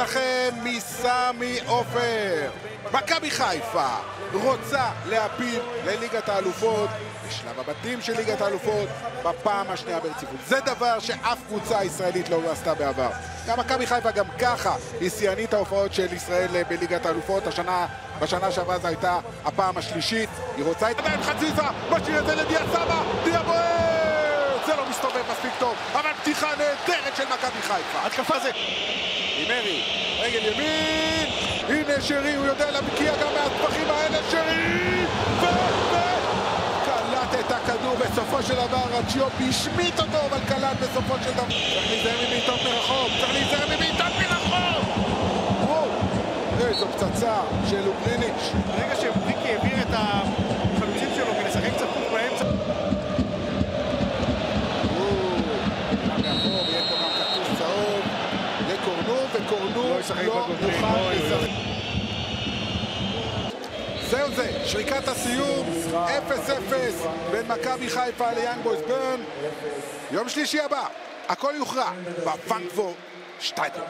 לכם מסמי עופר. מכבי חיפה רוצה להפיל לליגת האלופות בשלב הבתים של ליגת האלופות בפעם השנייה ברציפות. זה דבר שאף קבוצה ישראלית לא עשתה בעבר. גם מכבי חיפה גם ככה היא שיאנית ההופעות של ישראל בליגת האלופות. בשנה שעברה זו הייתה הפעם השלישית. היא רוצה את עדיין חציזה, משאיר את זה לדיה סבא, דיה בוער! זה לא מסתובב מספיק טוב, אבל פתיחה נהדרת של מכבי חיפה. התקפה זה עם מרי, רגל ימין, הנה שרי, הוא יודע להבקיע גם מהטווחים האלה, שרי! קלט את הכדור בסופו של דבר, רג'יופי השמיט אותו, אבל קלט בסופו של דבר. צריך להיזהר מבעיטות מרחוק, צריך להיזהר מבעיטות מרחוק! וואו, איזו פצצה של אוגריניץ'. ברגע שבריקי העביר את החלוצים שלו ולשחק קצת פוך באמצע. ויהיה פה גם כתוב צהוב לקורנו, וקורנו לא יוכל לשחק. זהו זה, שריקת הסיום, 0-0 בין מכבי חיפה ליאנג בויז ברן. יום שלישי הבא, הכל יוכרע בפרנקפורט שטדיון.